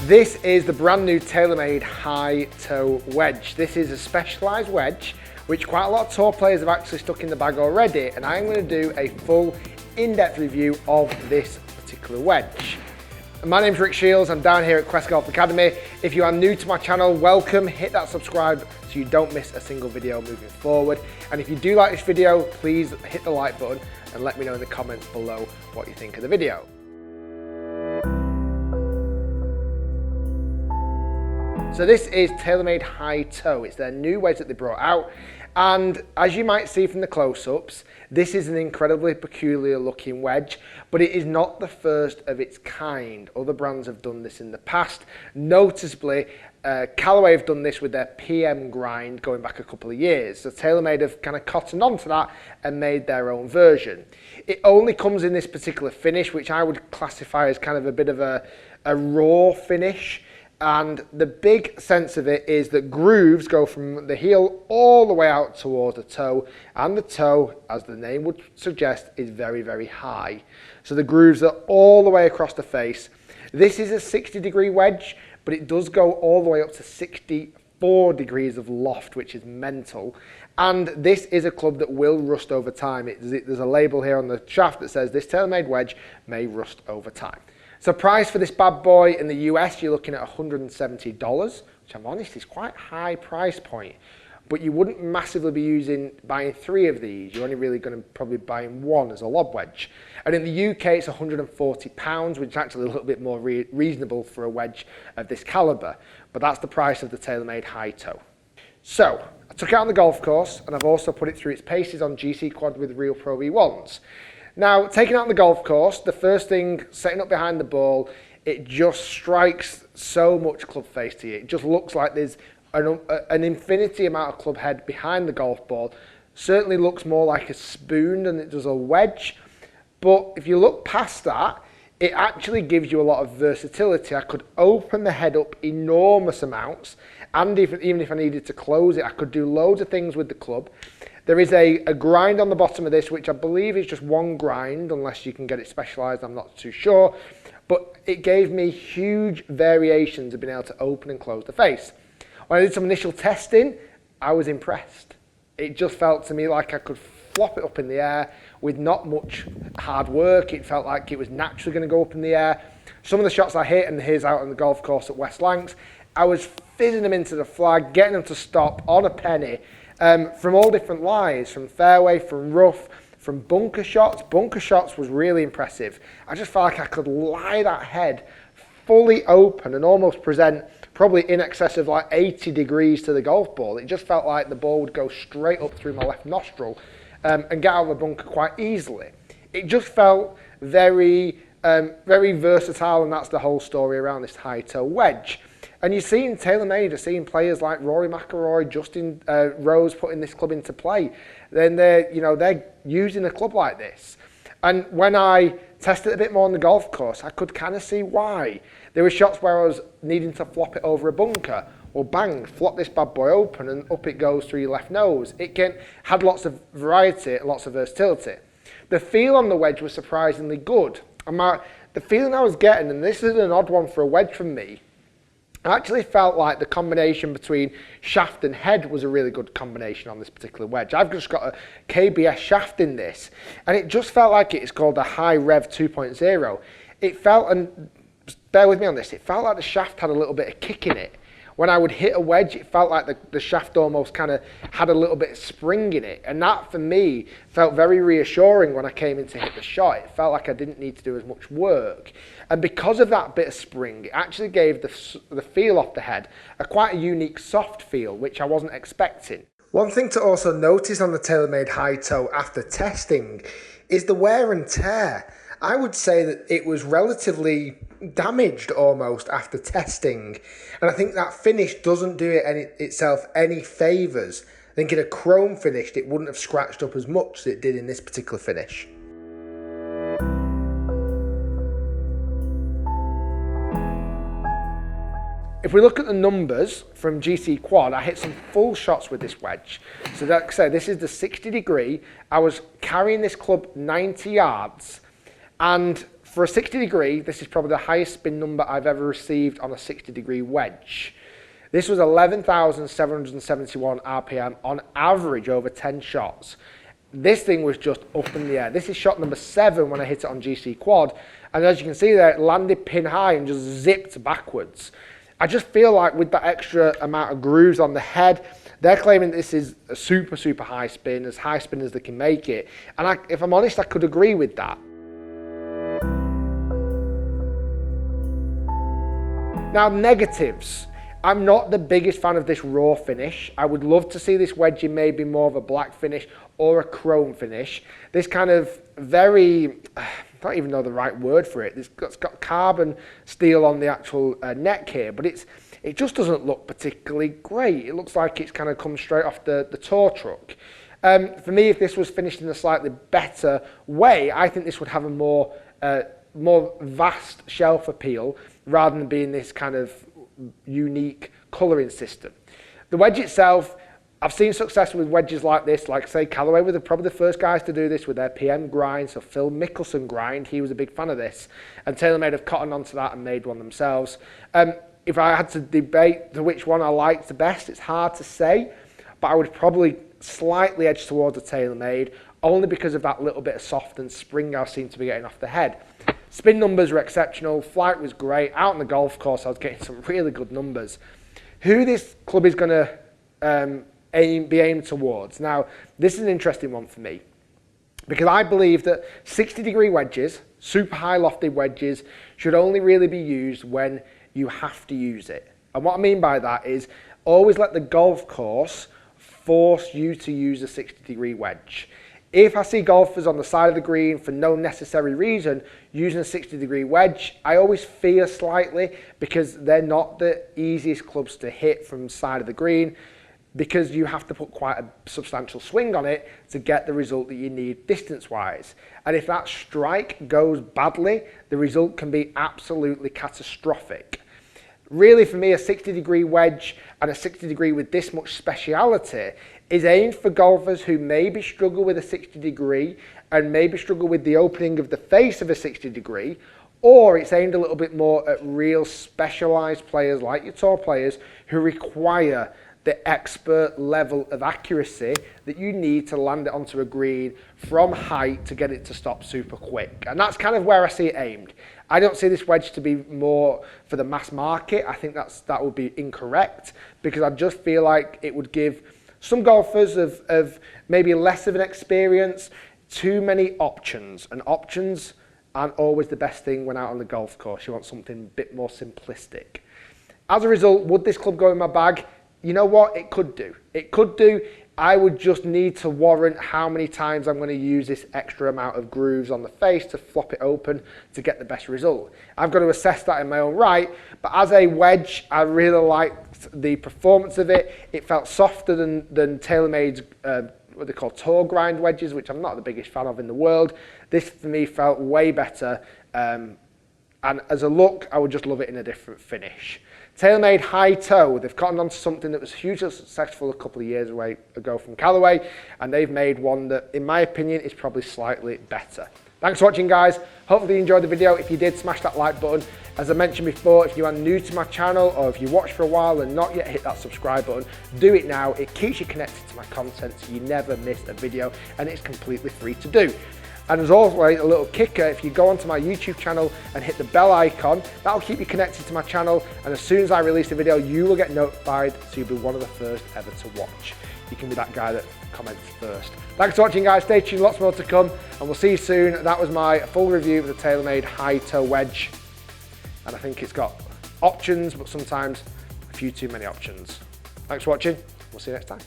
This is the brand new TaylorMade Hi-Toe wedge. This is a specialised wedge which quite a lot of tour players have actually stuck in the bag already, and I'm going to do a full in-depth review of this particular wedge. My name's Rick Shiels, I'm down here at Quest Golf Academy. If you are new to my channel, welcome, hit that subscribe so you don't miss a single video moving forward. And if you do like this video, please hit the like button and let me know in the comments below what you think of the video. So this is TaylorMade Hi-Toe. It's their new wedge that they brought out. And as you might see from the close-ups, this is an incredibly peculiar looking wedge, but it is not the first of its kind. Other brands have done this in the past. Noticeably, Callaway have done this with their PM grind going back a couple of years. So TaylorMade have kind of cottoned onto that and made their own version. It only comes in this particular finish, which I would classify as kind of a bit of a raw finish. And the big sense of it is that grooves go from the heel all the way out towards the toe, and the toe, as the name would suggest, is very, very high. So the grooves are all the way across the face. This is a 60-degree wedge, but it does go all the way up to 64 degrees of loft, which is mental. And this is a club that will rust over time. There's a label here on the shaft that says this TaylorMade wedge may rust over time. So price for this bad boy in the US, you're looking at $170, which I'm honest is quite a high price point. But you wouldn't massively be buying 3 of these. You're only really going to probably buying 1 as a lob wedge. And in the UK, it's £140, which is actually a little bit more reasonable for a wedge of this caliber. But that's the price of the TaylorMade Hi-Toe. So I took it out on the golf course, and I've also put it through its paces on GCQuad with Real Pro V1s. Now, taking it out on the golf course, the first thing, setting up behind the ball, it just strikes so much club face to you. It just looks like there's an infinity amount of club head behind the golf ball. Certainly looks more like a spoon than it does a wedge. But if you look past that, it actually gives you a lot of versatility. I could open the head up enormous amounts, and even if I needed to close it, I could do loads of things with the club. There is a grind on the bottom of this, which I believe is just 1 grind, unless you can get it specialised, I'm not too sure. But it gave me huge variations of being able to open and close the face. When I did some initial testing, I was impressed. It just felt to me like I could flop it up in the air with not much hard work. It felt like it was naturally going to go up in the air. Some of the shots I hit, and here's out on the golf course at West Lancs, I was fizzing them into the flag, getting them to stop on a penny. From all different lies, from fairway, from rough, from bunker shots. Bunker shots was really impressive. I just felt like I could lie that head fully open and almost present probably in excess of like 80 degrees to the golf ball. It just felt like the ball would go straight up through my left nostril and get out of the bunker quite easily. It just felt very, very versatile, and that's the whole story around this Hi-Toe wedge. And you're seeing TaylorMade, you're seeing players like Rory McIlroy, Justin Rose putting this club into play. Then they're using a club like this. And when I tested it a bit more on the golf course, I could kind of see why. There were shots where I was needing to flop it over a bunker. Well, bang, flop this bad boy open and up it goes through your left nose. It had lots of variety, lots of versatility. The feel on the wedge was surprisingly good. The feeling I was getting, and this is an odd one for a wedge from me, I actually felt like the combination between shaft and head was a really good combination on this particular wedge. I've just got a KBS shaft in this, and it just felt like it's called a High Rev 2.0. It felt, and bear with me on this, it felt like the shaft had a little bit of kick in it. When I would hit a wedge, it felt like the shaft almost kind of had a little bit of spring in it. And that, for me, felt very reassuring when I came in to hit the shot. It felt like I didn't need to do as much work. And because of that bit of spring, it actually gave the feel off the head quite a unique soft feel, which I wasn't expecting. One thing to also notice on the TaylorMade Hi-Toe after testing is the wear and tear. I would say that it was relatively damaged almost after testing, and I think that finish doesn't do itself any favours. I think in a chrome finish it wouldn't have scratched up as much as it did in this particular finish. If we look at the numbers from GCQuad, I hit some full shots with this wedge. So like I say, this is the 60 degree. I was carrying this club 90 yards, and For a 60 degree, this is probably the highest spin number I've ever received on a 60 degree wedge. This was 11,771 RPM on average over 10 shots. This thing was just up in the air. This is shot number 7 when I hit it on GCQuad. And as you can see there, it landed pin high and just zipped backwards. I just feel like with that extra amount of grooves on the head, they're claiming this is a super, super high spin as they can make it. And if I'm honest, I could agree with that. Now, negatives. I'm not the biggest fan of this raw finish. I would love to see this wedge in maybe more of a black finish or a chrome finish. This kind of very, I don't even know the right word for it. It's got carbon steel on the actual neck here, but it just doesn't look particularly great. It looks like it's kind of come straight off the tour truck. For me, if this was finished in a slightly better way, I think this would have a more vast shelf appeal rather than being this kind of unique colouring system. The wedge itself, I've seen success with wedges like this, like say Callaway were probably the first guys to do this with their PM grind, so Phil Mickelson grind, he was a big fan of this, and TaylorMade have cottoned onto that and made one themselves. If I had to debate which one I liked the best, it's hard to say, but I would probably slightly edge towards the TaylorMade, only because of that little bit of soft and spring I seem to be getting off the head. Spin numbers were exceptional, flight was great, out on the golf course I was getting some really good numbers. Who this club is going to be aimed towards. Now, this is an interesting one for me, because I believe that 60 degree wedges, super high lofted wedges, should only really be used when you have to use it. And what I mean by that is always let the golf course force you to use a 60 degree wedge. If I see golfers on the side of the green for no necessary reason using a 60 degree wedge, I always fear slightly, because they're not the easiest clubs to hit from the side of the green, because you have to put quite a substantial swing on it to get the result that you need distance wise. And if that strike goes badly, the result can be absolutely catastrophic. Really, for me, a 60 degree wedge and a 60 degree with this much speciality is aimed for golfers who maybe struggle with a 60 degree and maybe struggle with the opening of the face of a 60 degree, or it's aimed a little bit more at real specialized players like your tour players who require the expert level of accuracy that you need to land it onto a green from height to get it to stop super quick. And that's kind of where I see it aimed. I don't see this wedge to be more for the mass market. I think that would be incorrect, because I just feel like it would give some golfers of maybe less of an experience too many options, and options aren't always the best thing when out on the golf course. You want something a bit more simplistic. As a result, would this club go in my bag? You know what? It could do. It could do. I would just need to warrant how many times I'm going to use this extra amount of grooves on the face to flop it open to get the best result. I've got to assess that in my own right, but as a wedge, I really liked the performance of it. It felt softer than TaylorMade's what they call tour grind wedges, which I'm not the biggest fan of in the world. This, for me, felt way better. And as a look, I would just love it in a different finish. TaylorMade Hi-Toe, they've cottoned onto something that was hugely successful a couple of years ago from Callaway, and they've made one that, in my opinion, is probably slightly better. Thanks for watching, guys. Hopefully you enjoyed the video. If you did, smash that like button. As I mentioned before, if you are new to my channel, or if you watched for a while and not yet hit that subscribe button, do it now. It keeps you connected to my content so you never miss a video, and it's completely free to do. And as always, a little kicker, if you go onto my YouTube channel and hit the bell icon, that'll keep you connected to my channel, and as soon as I release a video, you will get notified, so you'll be one of the first ever to watch. You can be that guy that comments first. Thanks for watching, guys. Stay tuned, lots more to come, and we'll see you soon. That was my full review of the TaylorMade Hi-Toe wedge, and I think it's got options, but sometimes a few too many options. Thanks for watching. We'll see you next time.